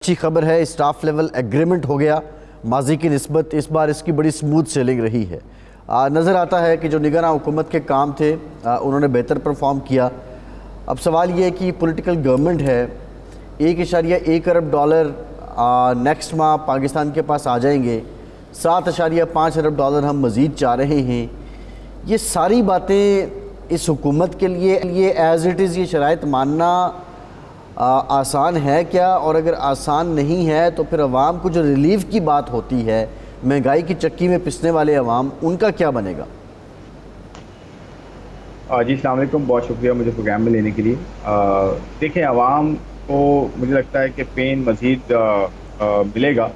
अच्छी खबर है, स्टाफ लेवल एग्रीमेंट हो गया। माजी की निस्बत इस बार इसकी बड़ी स्मूथ सेलिंग रही है। नज़र आता है कि जो निगरान हुकूमत के काम थे उन्होंने बेहतर परफॉर्म किया। अब सवाल ये है कि पॉलिटिकल गवर्नमेंट है, $1.1 अरब नेक्स्ट माह पाकिस्तान के पास आ जाएंगे, $7.5 अरब हम मज़ीद चाह रहे हैं। ये सारी बातें इस हुकूमत के लिए एज़ इट इज़ ये शराइत मानना आसान है क्या? और अगर आसान नहीं है तो फिर अवाम को जो रिलीफ की बात होती है, महंगाई की चक्की में पिसने वाले अवाम, उनका क्या बनेगा? जी अस्सलाम वालेकुम, बहुत शुक्रिया मुझे प्रोग्राम में लेने के लिए। देखें, आवाम को मुझे लगता है कि पेन मज़ीद मिलेगा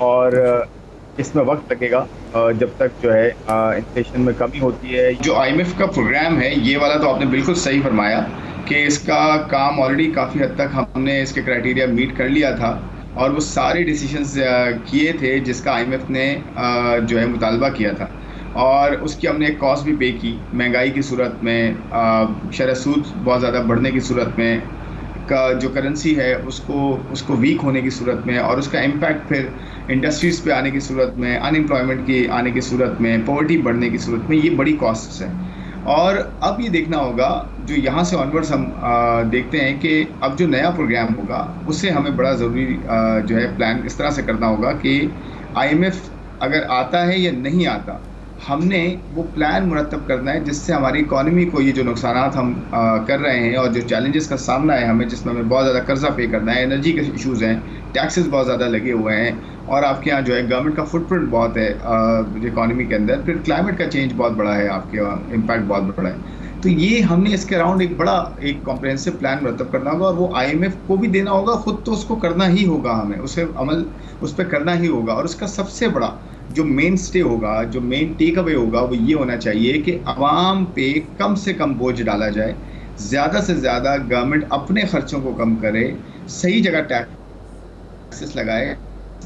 और इसमें वक्त लगेगा जब तक जो है इन्फ्लेशन में कमी होती है। जो IMF का प्रोग्राम है ये वाला, तो आपने बिल्कुल सही फरमाया कि इसका काम ऑलरेडी काफ़ी हद तक हमने इसके क्राइटेरिया मीट कर लिया था और वो सारे डिसीजंस किए थे जिसका IMF ने जो है मुतालबा किया था, और उसकी हमने एक कॉस्ट भी पे की। महंगाई की सूरत में, शरह सूद बहुत ज़्यादा बढ़ने की सूरत में, का जो करेंसी है उसको वीक होने की सूरत में, और उसका इम्पैक्ट फिर इंडस्ट्रीज़ पे आने की सूरत में, अनएम्प्लॉयमेंट की आने की सूरत में, पॉवर्टी बढ़ने की सूरत में, ये बड़ी कॉस्ट्स हैं। और अब ये देखना होगा, जो यहाँ से ऑनवर्ड्स हम देखते हैं कि अब जो नया प्रोग्राम होगा उससे हमें बड़ा ज़रूरी जो है प्लान इस तरह से करना होगा कि IMF अगर आता है या नहीं आता, हमने वो प्लान मुरतब करना है जिससे हमारी इकॉनमी को ये जो नुकसानात हम कर रहे हैं और जो चैलेंजेस का सामना है हमें, जिसमें हमें बहुत ज़्यादा कर्जा पे करना है, एनर्जी के इश्यूज़ हैं, टैक्सेस बहुत ज़्यादा लगे हुए हैं, और आपके यहाँ जो है गवर्नमेंट का फुटप्रिंट बहुत है इकॉनमी के अंदर, फिर क्लाइमेट का चेंज बहुत बड़ा है, आपके इम्पैक्ट बहुत बड़ा है। तो ये हमने इसके अराउंड एक कॉम्प्रहेंसिव प्लान मुरतब करना होगा, और वो IMF को भी देना होगा, खुद तो उसको करना ही होगा, हमें उसे अमल उस पर करना ही होगा। और उसका सबसे बड़ा जो मेन स्टे होगा, जो मेन टेक अवे होगा, वो ये होना चाहिए कि आवाम पे कम से कम बोझ डाला जाए, ज़्यादा से ज़्यादा गवर्नमेंट अपने खर्चों को कम करे, सही जगह टैक्सेस लगाए,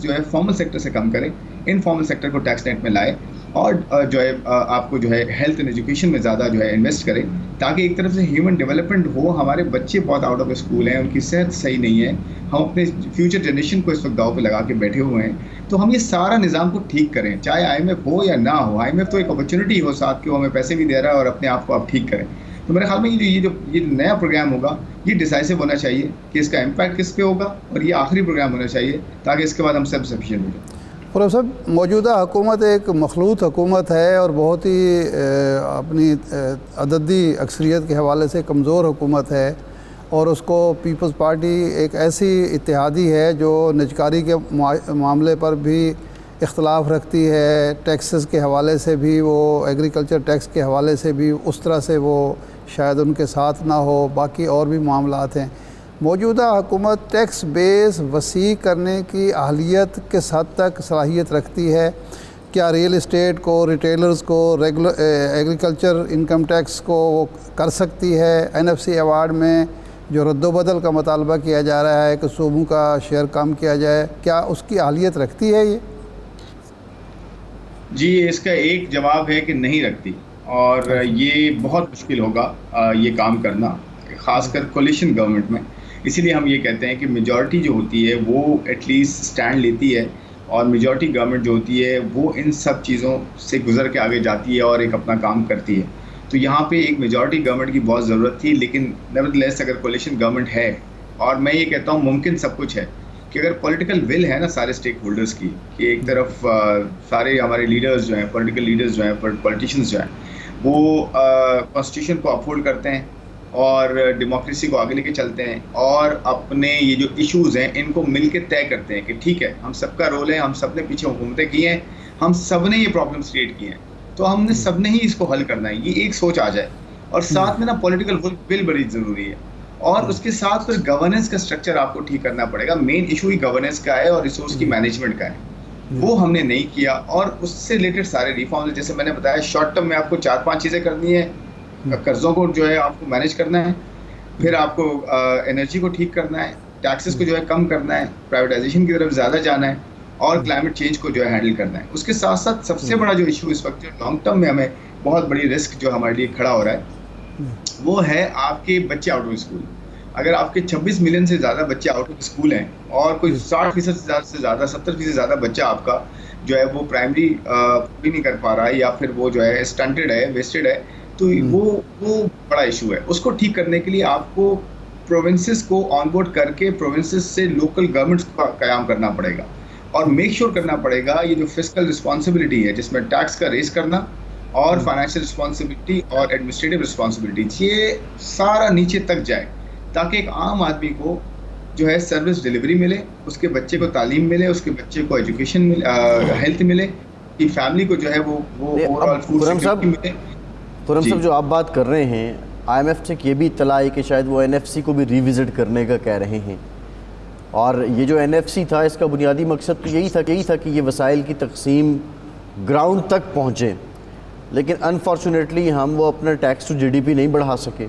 जो है फॉर्मल सेक्टर से कम करे, इनफॉर्मल सेक्टर को टैक्स नेट में लाए, और जो है आपको जो है हेल्थ एंड एजुकेशन में ज़्यादा जो है इन्वेस्ट करें, ताकि एक तरफ से ह्यूमन डेवलपमेंट हो। हमारे बच्चे बहुत आउट ऑफ स्कूल हैं, उनकी सेहत सही नहीं है, हम अपने फ्यूचर जनरेशन को इस वक्त दाव पे लगा के बैठे हुए हैं। तो हम ये सारा निज़ाम को ठीक करें, चाहे IMF हो या ना हो। IMF तो एक अपॉर्चुनिटी हो साथ कि वो हमें पैसे भी दे रहा है और अपने आप को आप ठीक करें। तो मेरे ख्याल में ये जो नया प्रोग्राम होगा ये डिसाइसिव होना चाहिए कि इसका इम्पैक्ट किस पे होगा, और ये आखिरी प्रोग्राम होना चाहिए ताकि इसके बाद हम सब सफिशिएंट हो जाए। और सब मौजूदा हुकूमत एक मखलूत हुकूमत है और बहुत ही अपनी अददी अक्सरियत के हवाले से कमज़ोर हुकूमत है, और उसको पीपल्स पार्टी एक ऐसी इत्तेहादी है जो निजकारी के मामले पर भी इख्तलाफ रखती है, टैक्सेस के हवाले से भी, वो एग्रीकल्चर टैक्स के हवाले से भी उस तरह से वो शायद उनके साथ ना हो, बाकी और भी मामलात हैं। मौजूदा हुकूमत टैक्स बेस वसी करने की अहलियत किस हद तक सलाहियत रखती है? क्या रियल इस्टेट को, रिटेलर्स को, एग्रीकल्चर इनकम टैक्स को वो कर सकती है? NFC अवार्ड में जो रद्दोबदल का मुतालबा किया जा रहा है कि सूबों का शेयर कम किया जाए, क्या उसकी अहलियत रखती है ये? जी, इसका एक जवाब है कि नहीं रखती, और ये बहुत मुश्किल होगा ये काम करना, ख़ासकर कोलिशन गवर्नमेंट में। इसीलिए हम ये कहते हैं कि मेजॉरिटी जो होती है वो एटलीस्ट स्टैंड लेती है, और मेजॉरिटी गवर्नमेंट जो होती है वो इन सब चीज़ों से गुजर के आगे जाती है और एक अपना काम करती है। तो यहाँ पे एक मेजॉरिटी गवर्नमेंट की बहुत ज़रूरत थी, लेकिन नेवरदलेस अगर कोलिशन गवर्नमेंट है, और मैं ये कहता हूँ मुमकिन सब कुछ है, कि अगर पॉलिटिकल विल है ना सारे स्टेक होल्डर्स की, कि एक तरफ सारे हमारे लीडर्स जो हैं, पॉलिटिकल लीडर्स जो हैं, पॉलिटिशियंस जो हैं, वो कॉन्स्टिट्यूशन को अपहोल्ड करते हैं और डेमोक्रेसी को आगे लेके चलते हैं, और अपने ये जो इश्यूज़ हैं इनको मिल के तय करते हैं कि ठीक है, हम सबका रोल है, हम सब ने पीछे हुकूमतें की हैं, हम सब ने ये प्रॉब्लम्स क्रिएट किए हैं, तो हमने सब ने ही इसको हल करना है, ये एक सोच आ जाए। और साथ में ना पॉलिटिकल विल बड़ी ज़रूरी है, और उसके साथ फिर गवर्नेंस का स्ट्रक्चर आपको ठीक करना पड़ेगा। मेन इशू ही गवर्नेंस का है और रिसोर्स की मैनेजमेंट का है, वो हमने नहीं किया। और उससे रिलेटेड सारे रिफॉर्म्स, जैसे मैंने बताया, शॉर्ट टर्म में आपको 4-5 चीज़ें करनी है। कर्ज़ों को जो है आपको मैनेज करना है, फिर आपको एनर्जी को ठीक करना है, टैक्सेस को जो है कम करना है, प्राइवेटाइजेशन की तरफ ज़्यादा जाना है, और क्लाइमेट चेंज को जो है हैंडल करना है। उसके साथ साथ सबसे बड़ा जो इशू इस वक्त जो लॉन्ग टर्म में हमें बहुत बड़ी रिस्क जो हमारे लिए खड़ा हो रहा है, वो है आपके बच्चे आउट ऑफ स्कूल। अगर आपके 26 मिलियन से ज़्यादा बच्चे आउट ऑफ स्कूल हैं और कोई 60% से ज़्यादा 70% से ज़्यादा बच्चा आपका जो है वो प्राइमरी भी नहीं कर पा रहा है या फिर वो जो है स्टंटेड है, वेस्टेड है, तो वो बड़ा इशू है। उसको ठीक करने के लिए आपको प्रोविंसेस को ऑनबोर्ड करके प्रोविंसेस से लोकल गवर्नमेंट्स का कयाम करना पड़ेगा और मेक श्योर करना पड़ेगा ये जो फिस्कल रिस्पॉन्सिबिलिटी है जिसमें टैक्स का रेस करना और फाइनेंशियल रिस्पॉन्सिबिलिटी और एडमिनिस्ट्रेटिव रिस्पॉन्सिबिलिटी ये सारा नीचे तक जाए ताकि एक आम आदमी को जो है सर्विस डिलीवरी मिले, उसके बच्चे को तालीम मिले, उसके बच्चे को एजुकेशन मिले, हेल्थ मिले, कि फैमिली को जो है वो ओवरऑल फूड सिक्योरिटी मिले। खुर्रम साहब, जो आप बात कर रहे हैं, IMF से ये भी इत्तला है कि शायद वो NFC को भी रिविज़िट करने का कह रहे हैं, और ये जो NFC था इसका बुनियादी मकसद तो यही था कि ये वसाइल की तकसीम ग्राउंड तक पहुँचे, लेकिन अनफॉर्चुनेटली हम वो अपना टैक्स टू GDP नहीं बढ़ा सके।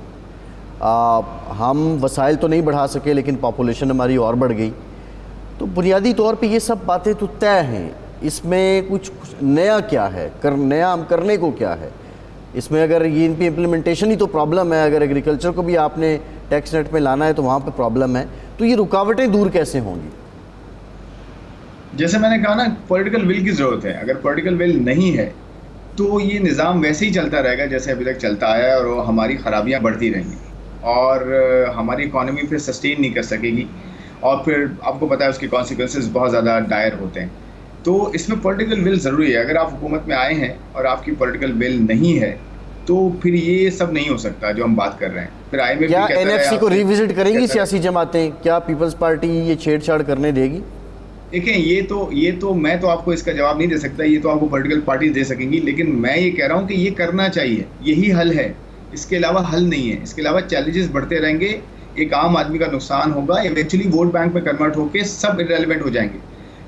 हम वसाइल तो नहीं बढ़ा सके लेकिन पॉपुलेशन हमारी और बढ़ गई। तो बुनियादी तौर पे ये सब बातें तो तय हैं, इसमें कुछ नया क्या है, नया हम करने को क्या है इसमें? अगर ये इन पे इम्प्लीमेंटेशन ही तो प्रॉब्लम है, अगर एग्रीकल्चर को भी आपने टैक्स नेट पे लाना है तो वहाँ पे प्रॉब्लम है, तो ये रुकावटें दूर कैसे होंगी? जैसे मैंने कहा ना, पॉलिटिकल विल की ज़रूरत है। अगर पॉलिटिकल विल नहीं है तो ये निज़ाम वैसे ही चलता रहेगा जैसे अभी तक चलता आया है, और वो हमारी ख़राबियाँ बढ़ती रहेंगी और हमारी इकॉनमी फिर सस्टेन नहीं कर सकेगी, और फिर आपको पता है उसके कॉन्सिक्वेंसेस बहुत ज़्यादा डायर होते हैं। तो इसमें पॉलिटिकल विल ज़रूरी है। अगर आप हुकूमत में आए हैं और आपकी पॉलिटिकल विल नहीं है तो फिर ये सब नहीं हो सकता जो हम बात कर रहे हैं। फिर IMF क्या NFC को रिविजिट करेंगी सियासी जमातें? क्या पीपल्स पार्टी ये छेड़छाड़ करने देगी? देखें, ये तो मैं तो आपको इसका जवाब नहीं दे सकता, ये तो आपको पॉलिटिकल पार्टी दे सकेंगी, लेकिन मैं ये कह रहा हूँ कि ये करना चाहिए, यही हल है, इसके अलावा हल नहीं है। इसके अलावा चैलेंजेस बढ़ते रहेंगे, एक आम आदमी का नुकसान होगा, इवेंचुअली वोट बैंक में कन्वर्ट होकर सब इररेलेवेंट हो जाएंगे।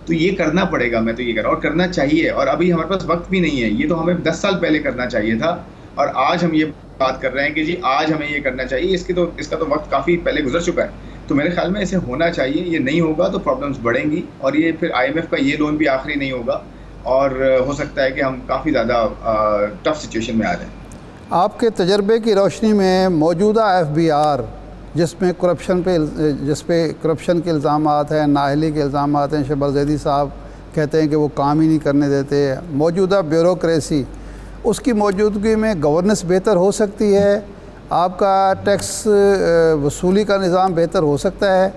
तो ये करना पड़ेगा, मैं तो ये कह रहा हूँ, और करना चाहिए। और अभी हमारे पास वक्त भी नहीं है, ये तो हमें 10 साल पहले करना चाहिए था, और आज हम ये बात कर रहे हैं कि जी आज हमें ये करना चाहिए। इसका तो वक्त काफ़ी पहले गुजर चुका है। तो मेरे ख्याल में इसे होना चाहिए। ये नहीं होगा तो प्रॉब्लम्स बढ़ेंगी, और ये फिर IMF का ये लोन भी आखिरी नहीं होगा, और हो सकता है कि हम काफ़ी ज़्यादा टफ सिचुएशन में आ जाएं। आपके तजर्बे की रोशनी में मौजूदा FBR जिस पे करप्शन के इल्ज़ामात हैं, नाअहली के इल्ज़ामात हैं, शहबाज ज़ैदी साहब कहते हैं कि वो काम ही नहीं करने देते, मौजूदा ब्यूरोक्रेसी, उसकी मौजूदगी में गवर्नेंस बेहतर हो सकती है? आपका टैक्स वसूली का निज़ाम बेहतर हो सकता है?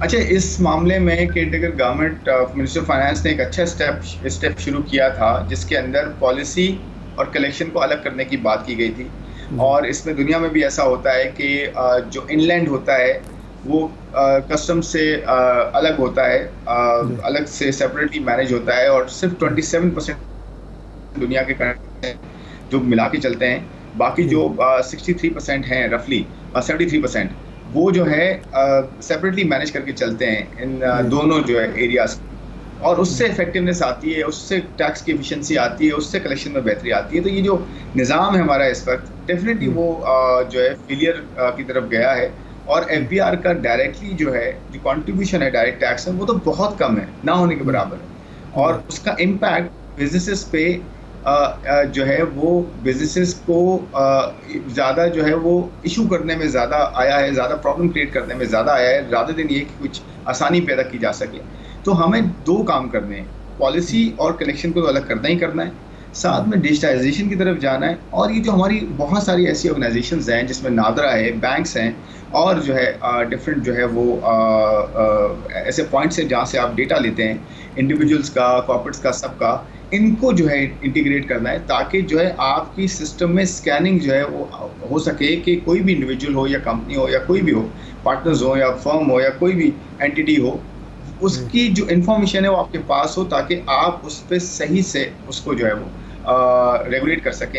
अच्छा, इस मामले में केयरटेकर गवर्नमेंट मिनिस्टर फाइनेंस ने एक अच्छा स्टेप शुरू किया था, जिसके अंदर पॉलिसी और कलेक्शन को अलग करने की बात की गई थी। और इसमें दुनिया में भी ऐसा होता है कि जो इनलैंड होता है वो कस्टम से अलग होता है, अलग से सेपरेटली मैनेज होता है, और सिर्फ 27% दुनिया के करंट जो मिला के चलते हैं। बाकी जो 63% हैं, रफली 73%, वो जो है सेपरेटली मैनेज करके चलते हैं इन दोनों जो है एरियाज, और उससे इफेक्टिवनेस आती है, उससे टैक्स की एफिशिएंसी आती है, उससे कलेक्शन में बेहतरी आती है। तो ये जो निज़ाम है हमारा इस वक्त, डेफिनेटली वो जो है फेलियर की तरफ गया है, और FBR का डायरेक्टली जो है जो कंट्रीब्यूशन है डायरेक्ट टैक्स में, वो तो बहुत कम है, ना होने के बराबर है, और उसका इम्पैक्ट बिजनेसेस पे जो है वो बिजनेसेस को ज़्यादा जो है वो इशू करने में ज़्यादा आया है, ज़्यादा प्रॉब्लम क्रिएट करने में ज़्यादा आया है, ज़्यादा दिन ये कि कुछ आसानी पैदा की जा सके। तो हमें 2 काम करने हैं, पॉलिसी और कलेक्शन को तो अलग करना ही करना है, साथ में डिजिटाइजेशन की तरफ जाना है। और ये जो हमारी बहुत सारी ऐसी ऑर्गेनाइजेशंस हैं जिसमें नादरा है, बैंक्स हैं, और जो है डिफरेंट जो है वो ऐसे पॉइंट्स हैं जहाँ से आप डेटा लेते हैं, इंडिविजुअल्स का, कॉर्पोरेट्स का, सबका, इनको जो है इंटीग्रेट करना है, ताकि जो है आपकी सिस्टम में स्कैनिंग जो है वो हो सके कि कोई भी इंडिविजुअल हो या कंपनी हो या कोई भी हो, पार्टनर्स हो या फर्म हो या कोई भी एंटिटी हो, उसकी जो इन्फॉर्मेशन है वो आपके पास हो, ताकि आप उस पर सही से उसको जो है वो रेगुलेट कर सकें